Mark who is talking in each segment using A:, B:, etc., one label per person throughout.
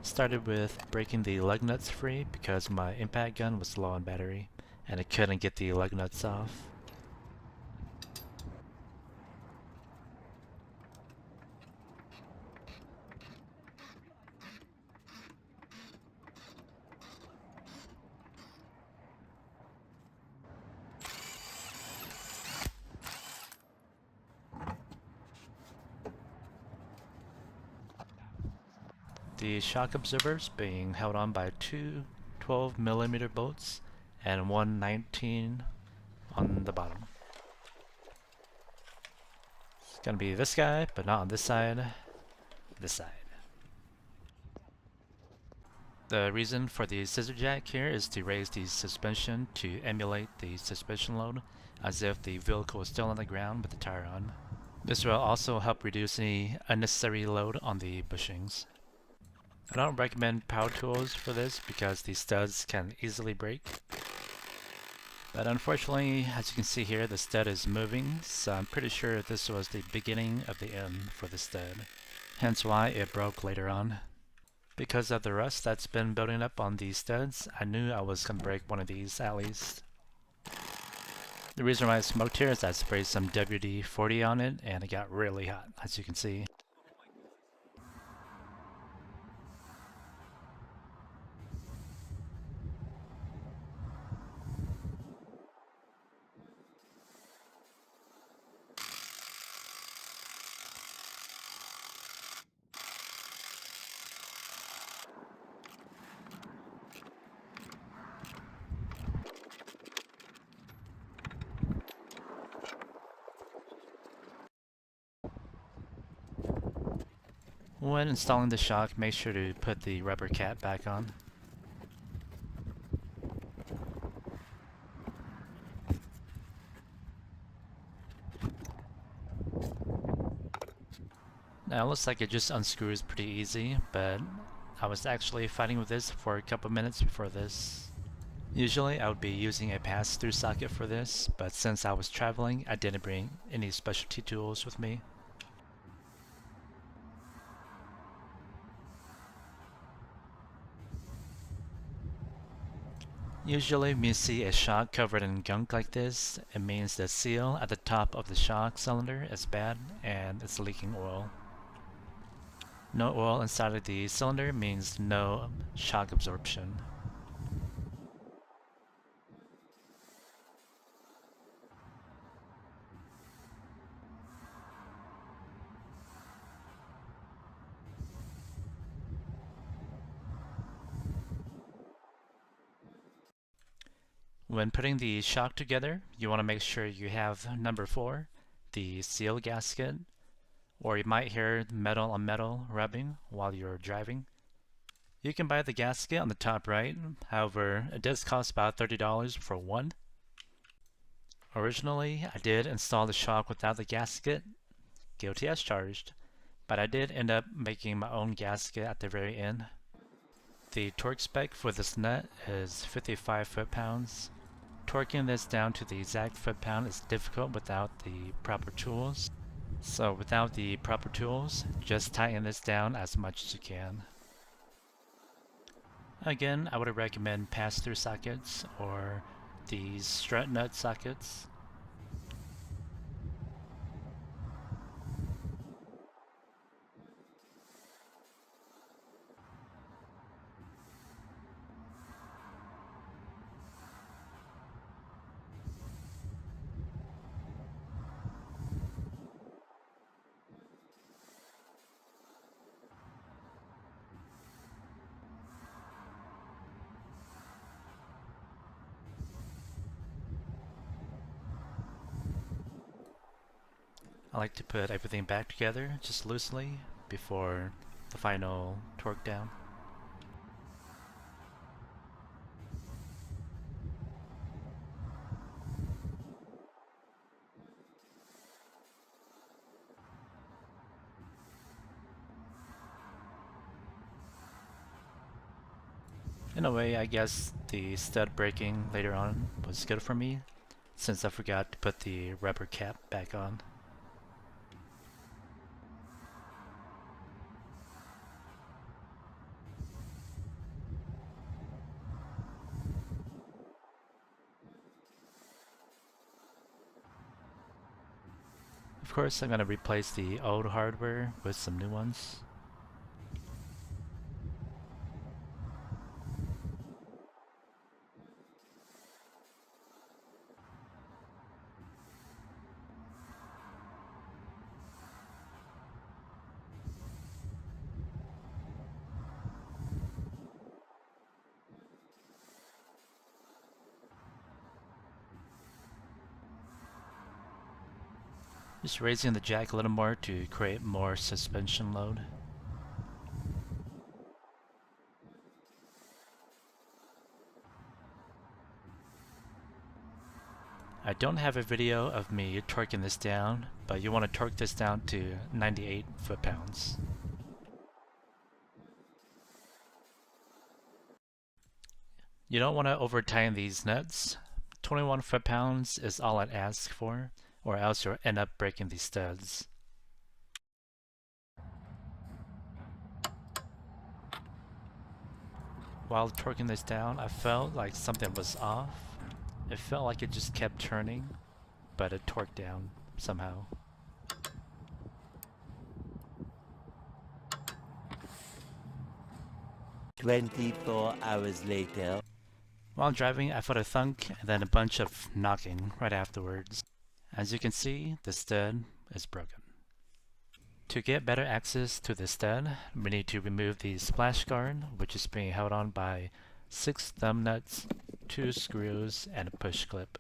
A: Started with breaking the lug nuts free because my impact gun was low on battery and I couldn't get the lug nuts off. The shock absorbers being held on by two 12mm bolts and one 19 on the bottom. It's gonna be this guy, but not on this side, this side. The reason for the scissor jack here is to raise the suspension to emulate the suspension load as if the vehicle was still on the ground with the tire on. This will also help reduce any unnecessary load on the bushings. I don't recommend power tools for this because the studs can easily break. But unfortunately, as you can see here, the stud is moving, so I'm pretty sure this was the beginning of the end for the stud. Hence why it broke later on. Because of the rust that's been building up on these studs, I knew I was going to break one of these at least. The reason why I smoked here is I sprayed some WD-40 on it and it got really hot, as you can see. When installing the shock, make sure to put the rubber cap back on. Now it looks like it just unscrews pretty easy, but I was actually fighting with this for a couple minutes before this. Usually I would be using a pass-through socket for this, but since I was traveling, I didn't bring any specialty tools with me. Usually when you see a shock covered in gunk like this, it means the seal at the top of the shock cylinder is bad and it's leaking oil. No oil inside of the cylinder means no shock absorption. When putting the shock together, you want to make sure you have number 4, the seal gasket, or you might hear metal on metal rubbing while you're driving. You can buy the gasket on the top right, however, it does cost about $30 for one. Originally, I did install the shock without the gasket, guilty as charged, but I did end up making my own gasket at the very end. The torque spec for this nut is 55 foot-pounds. Torquing this down to the exact foot-pound is difficult without the proper tools. So without the proper tools, just tighten this down as much as you can. Again, I would recommend pass-through sockets or these strut nut sockets. I like to put everything back together just loosely before the final torque down. In a way, I guess the stud breaking later on was good for me, since I forgot to put the rubber cap back on. Of course, I'm going to replace the old hardware with some new ones. Just raising the jack a little more to create more suspension load. I don't have a video of me torquing this down, but you want to torque this down to 98 foot-pounds. You don't want to over tighten these nuts. 21 foot-pounds is all I'd ask for, or else you'll end up breaking these studs. While torquing this down, I felt like something was off. It felt like it just kept turning, but it torqued down somehow.
B: "24 hours later."
A: While driving, I felt a thunk and then a bunch of knocking right afterwards. As you can see, the stud is broken. To get better access to the stud, we need to remove the splash guard, which is being held on by 6 thumb nuts, 2 screws, and a push clip.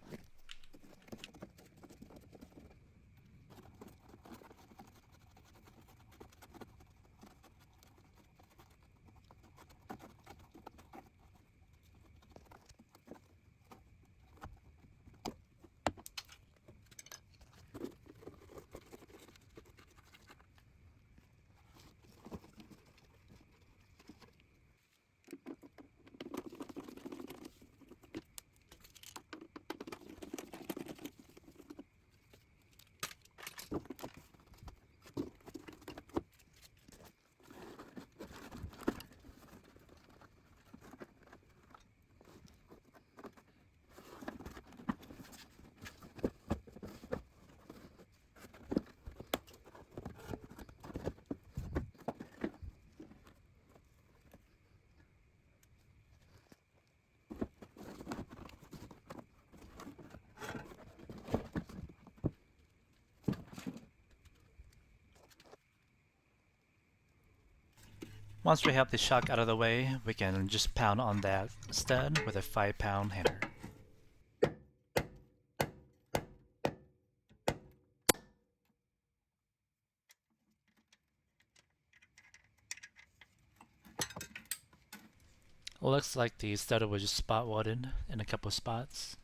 A: Once we have the shock out of the way, we can just pound on that stud with a 5-pound hammer. Looks like the stud was just spot welded in a couple spots.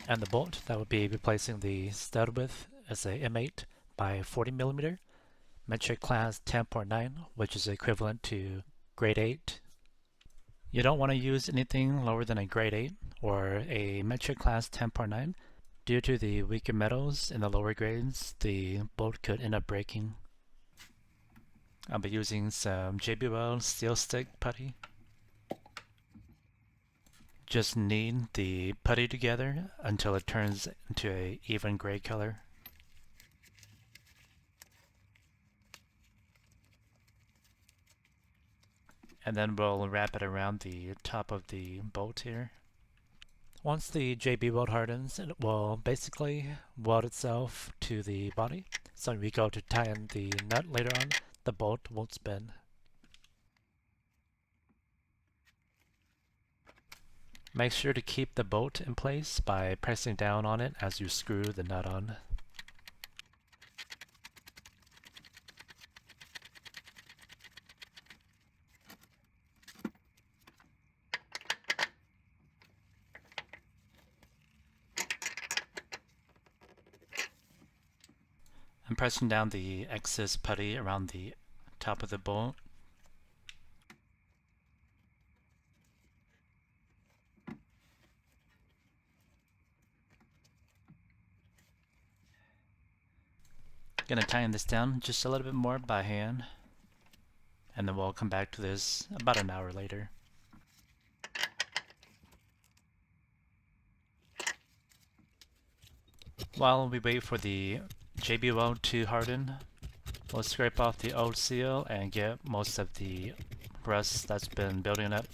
A: And the bolt that would be replacing the stud with is a M8 by 40mm, metric class 10.9, which is equivalent to grade 8. You don't want to use anything lower than a grade 8 or a metric class 10.9. Due to the weaker metals in the lower grades, the bolt could end up breaking. I'll be using some Weld Steelstik putty. Just knead the putty together until it turns into an even gray color. And then we'll wrap it around the top of the bolt here. Once the JB weld hardens, it will basically weld itself to the body. So when we go to tighten the nut later on, the bolt won't spin. Make sure to keep the bolt in place by pressing down on it as you screw the nut on. I'm pressing down the excess putty around the top of the bolt. Gonna tighten this down just a little bit more by hand, and then we'll come back to this about an hour later. While we wait for the JB Weld to harden. We'll scrape off the old seal and get most of the rust that's been building up.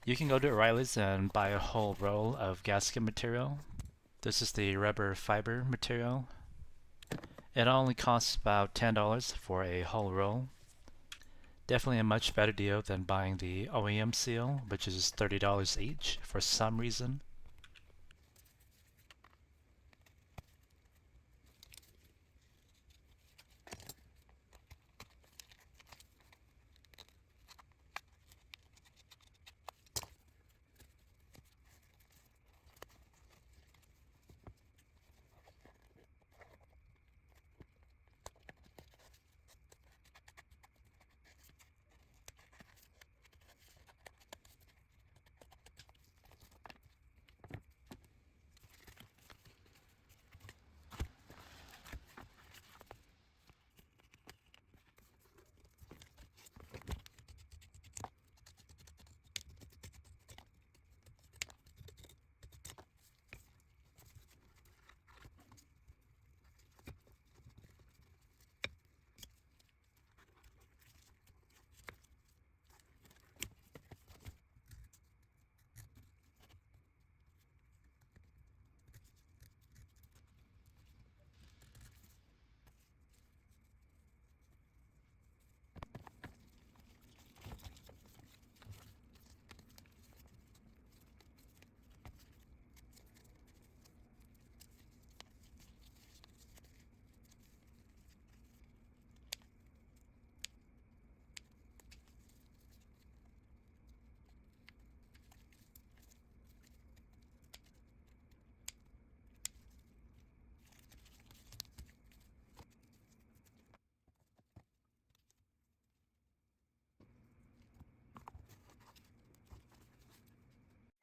A: You can go to O'Reilly's and buy a whole roll of gasket material. This is the rubber fiber material. It only costs about $10 for a whole roll. Definitely a much better deal than buying the OEM seal, which is $30 each for some reason.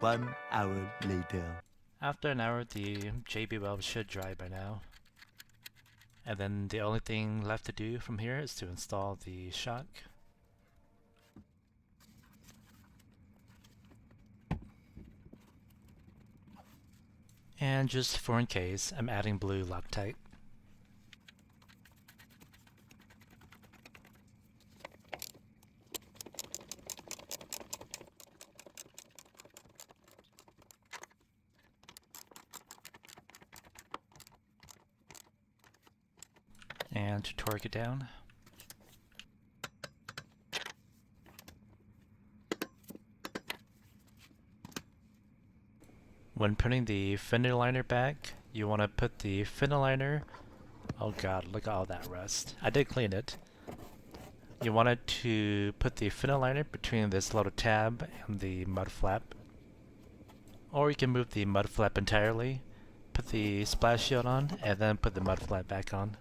B: One hour later.
A: After an hour, the JB Weld should dry by now. And then the only thing left to do from here is to install the shock. And just for in case, I'm adding blue Loctite. And to torque it down. When putting the fender liner back, you want to put the fender liner, oh god, look at all that rust. I did clean it. You wanted to put the fender liner between this little tab and the mud flap. Or you can move the mud flap entirely, put the splash shield on, and then put the mud flap back on.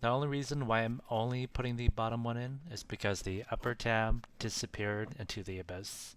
A: The only reason why I'm only putting the bottom one in is because the upper tab disappeared into the abyss.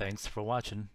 A: Thanks for watching.